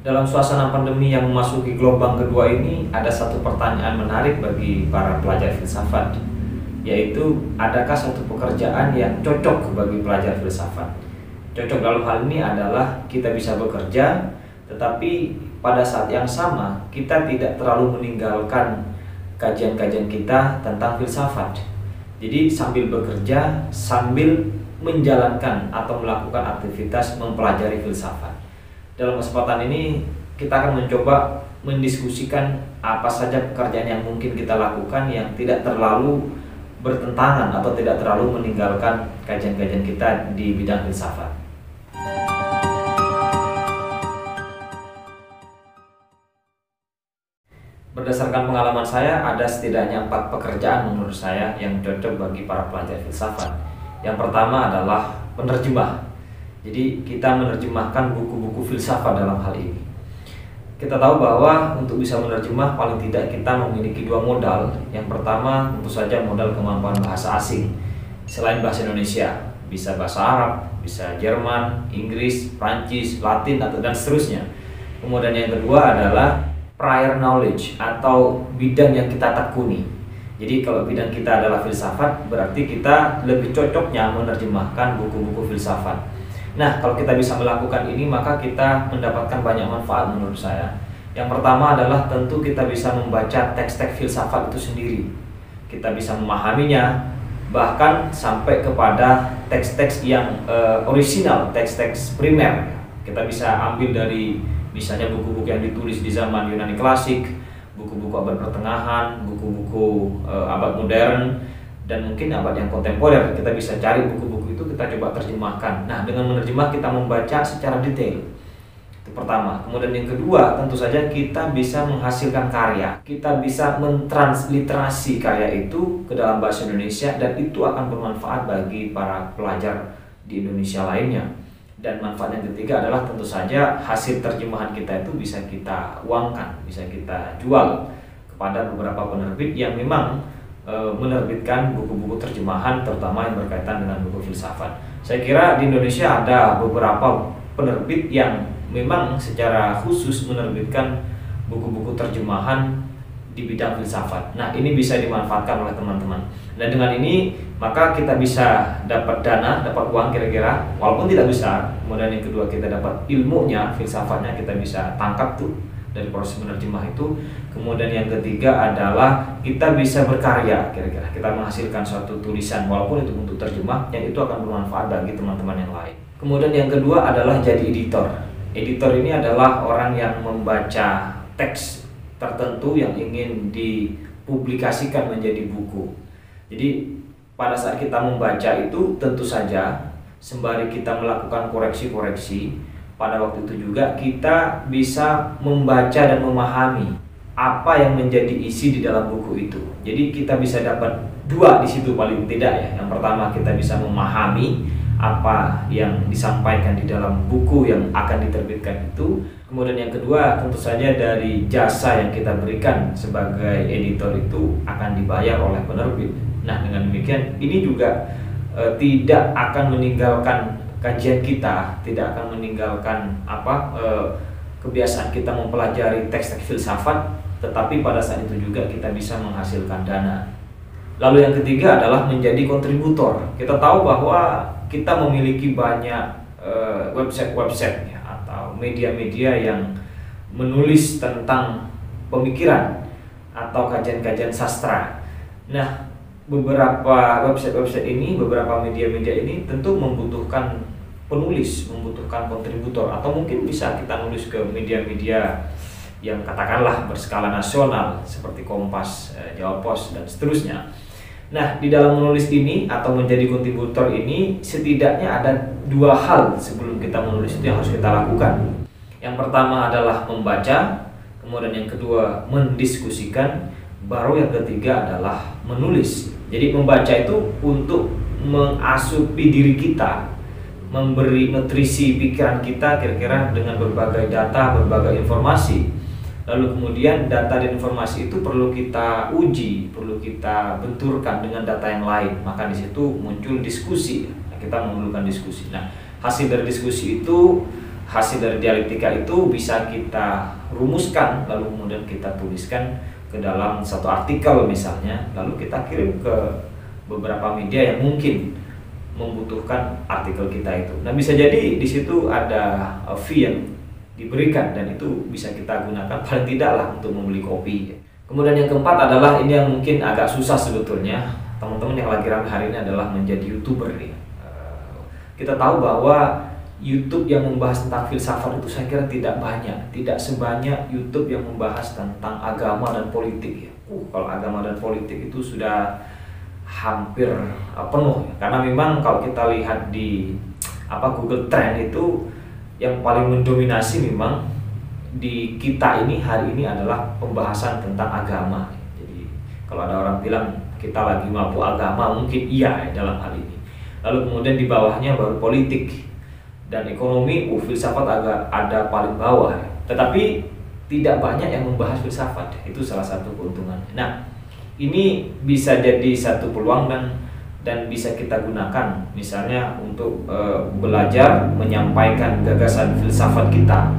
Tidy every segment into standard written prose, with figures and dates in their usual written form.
Dalam suasana pandemi yang memasuki gelombang kedua ini, ada satu pertanyaan menarik bagi para pelajar filsafat, yaitu adakah suatu pekerjaan yang cocok bagi pelajar filsafat? Cocok dalam hal ini adalah kita bisa bekerja, tetapi pada saat yang sama kita tidak terlalu meninggalkan kajian-kajian kita tentang filsafat. Jadi sambil bekerja, sambil menjalankan atau melakukan aktivitas mempelajari filsafat. Dalam kesempatan ini kita akan mencoba mendiskusikan apa saja pekerjaan yang mungkin kita lakukan yang tidak terlalu bertentangan atau tidak terlalu meninggalkan kajian-kajian kita di bidang filsafat. Berdasarkan pengalaman saya, ada setidaknya 4 pekerjaan menurut saya yang cocok bagi para pelajar filsafat. Yang pertama adalah penerjemah. Jadi kita menerjemahkan buku-buku filsafat dalam hal ini. Kita tahu bahwa untuk bisa menerjemah paling tidak kita memiliki 2 modal. Yang pertama tentu saja modal kemampuan bahasa asing selain bahasa Indonesia. Bisa bahasa Arab, bisa Jerman, Inggris, Prancis, Latin, dan seterusnya. Kemudian yang kedua adalah prior knowledge atau bidang yang kita tekuni. Jadi kalau bidang kita adalah filsafat, berarti kita lebih cocoknya menerjemahkan buku-buku filsafat. Nah, kalau kita bisa melakukan ini, maka kita mendapatkan banyak manfaat menurut saya. Yang pertama adalah tentu kita bisa membaca teks-teks filsafat itu sendiri. Kita bisa memahaminya, bahkan sampai kepada teks-teks yang orisinal, teks-teks primer. Kita bisa ambil dari misalnya buku-buku yang ditulis di zaman Yunani klasik, buku-buku abad pertengahan, buku-buku abad modern, dan mungkin abad yang kontemporer. Kita bisa cari buku-buku itu, kita coba terjemahkan. Nah, dengan menerjemah kita membaca secara detail. Itu pertama. Kemudian yang kedua, tentu saja kita bisa menghasilkan karya. Kita bisa mentransliterasi karya itu ke dalam bahasa Indonesia, dan itu akan bermanfaat bagi para pelajar di Indonesia lainnya. Dan manfaat yang ketiga adalah tentu saja hasil terjemahan kita itu bisa kita uangkan, bisa kita jual kepada beberapa penerbit yang memang menerbitkan buku-buku terjemahan, terutama yang berkaitan dengan buku filsafat. Saya kira di Indonesia ada beberapa penerbit yang memang secara khusus menerbitkan buku-buku terjemahan di bidang filsafat. Nah, ini bisa dimanfaatkan oleh teman-teman. Dan dengan ini maka kita bisa dapat dana, dapat uang kira-kira, walaupun tidak besar. Kemudian yang kedua, kita dapat ilmunya, filsafatnya kita bisa tangkap tuh dari proses menerjemah itu. Kemudian yang ketiga adalah kita bisa berkarya, kira-kira kita menghasilkan suatu tulisan walaupun itu untuk terjemah, yang itu akan bermanfaat bagi teman-teman yang lain. Kemudian yang kedua adalah jadi editor. Editor ini adalah orang yang membaca teks tertentu yang ingin dipublikasikan menjadi buku. Jadi pada saat kita membaca itu tentu saja sembari kita melakukan koreksi-koreksi, pada waktu itu juga kita bisa membaca dan memahami apa yang menjadi isi di dalam buku itu. Jadi kita bisa dapat 2 di situ paling tidak ya. Yang pertama, kita bisa memahami apa yang disampaikan di dalam buku yang akan diterbitkan itu. Kemudian yang kedua, tentu saja dari jasa yang kita berikan sebagai editor itu akan dibayar oleh penerbit. Nah, dengan demikian ini juga tidak akan meninggalkan kajian kita, tidak akan meninggalkan kebiasaan kita mempelajari teks-teks filsafat, tetapi pada saat itu juga kita bisa menghasilkan dana. Lalu yang ketiga adalah menjadi kontributor. Kita tahu bahwa kita memiliki banyak website-website ya, atau media-media yang menulis tentang pemikiran atau kajian-kajian sastra. Nah, beberapa website-website ini, beberapa media-media ini tentu membutuhkan penulis, membutuhkan kontributor, atau mungkin bisa kita nulis ke media-media yang katakanlah berskala nasional seperti Kompas, Jawa Pos, dan seterusnya. Nah, di dalam menulis ini atau menjadi kontributor ini setidaknya ada 2 hal sebelum kita menulis itu yang harus kita lakukan. Yang pertama adalah membaca, kemudian yang kedua mendiskusikan, baru yang ketiga adalah menulis. Jadi membaca itu untuk mengasupi diri kita, memberi nutrisi pikiran kita kira-kira dengan berbagai data, berbagai informasi. Lalu kemudian data dan informasi itu perlu kita uji, perlu kita benturkan dengan data yang lain. Maka di situ muncul diskusi. Kita memerlukan diskusi. Nah, hasil dari diskusi itu hasil dari dialektika itu bisa kita rumuskan, lalu kemudian kita tuliskan ke dalam satu artikel misalnya, lalu kita kirim ke beberapa media yang mungkin membutuhkan artikel kita itu. Nah, bisa jadi di situ ada fee yang diberikan dan itu bisa kita gunakan paling tidak lah untuk membeli kopi. Kemudian yang keempat adalah ini yang mungkin agak susah sebetulnya. Teman-teman yang lagi ramai hari ini adalah menjadi YouTuber nih. Kita tahu bahwa YouTube yang membahas tentang filsafat itu saya kira tidak banyak, tidak sebanyak YouTube yang membahas tentang agama dan politik ya. Kalau agama dan politik itu sudah hampir penuh ya. Karena memang kalau kita lihat di Google Trend itu yang paling mendominasi memang di kita ini hari ini adalah pembahasan tentang agama. Jadi kalau ada orang bilang kita lagi mabuk agama, mungkin iya ya dalam hal ini. Lalu kemudian di bawahnya baru politik dan ekonomi, filsafat agak ada paling bawah ya. Tetapi tidak banyak yang membahas filsafat, itu salah satu keuntungannya. Nah, ini bisa jadi satu peluang dan bisa kita gunakan misalnya untuk belajar menyampaikan gagasan filsafat kita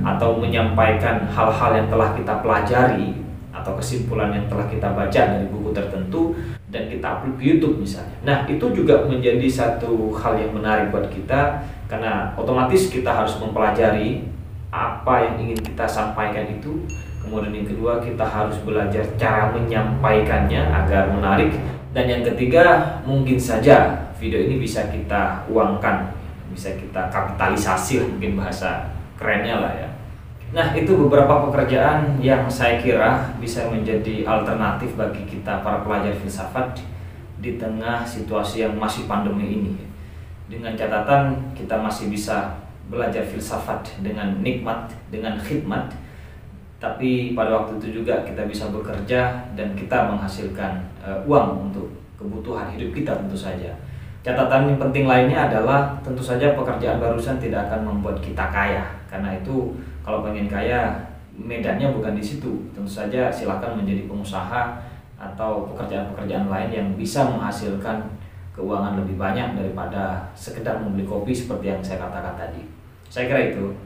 atau menyampaikan hal-hal yang telah kita pelajari atau kesimpulan yang telah kita baca dari buku tertentu dan kita upload ke YouTube misalnya. Nah, itu juga menjadi satu hal yang menarik buat kita karena otomatis kita harus mempelajari apa yang ingin kita sampaikan itu. Kemudian yang kedua, kita harus belajar cara menyampaikannya agar menarik. Dan yang ketiga, mungkin saja video ini bisa kita uangkan, bisa kita kapitalisasi, mungkin bahasa kerennya lah ya. Nah, itu beberapa pekerjaan yang saya kira bisa menjadi alternatif bagi kita para pelajar filsafat di tengah situasi yang masih pandemi ini. Dengan catatan kita masih bisa belajar filsafat dengan nikmat, dengan khidmat, tapi pada waktu itu juga kita bisa bekerja dan kita menghasilkan uang untuk kebutuhan hidup kita tentu saja. Catatan yang penting lainnya adalah tentu saja pekerjaan barusan tidak akan membuat kita kaya. Karena itu kalau pengen kaya medannya bukan di situ. Tentu saja silakan menjadi pengusaha atau pekerjaan-pekerjaan lain yang bisa menghasilkan keuangan lebih banyak daripada sekedar membeli kopi seperti yang saya katakan tadi. Saya kira itu.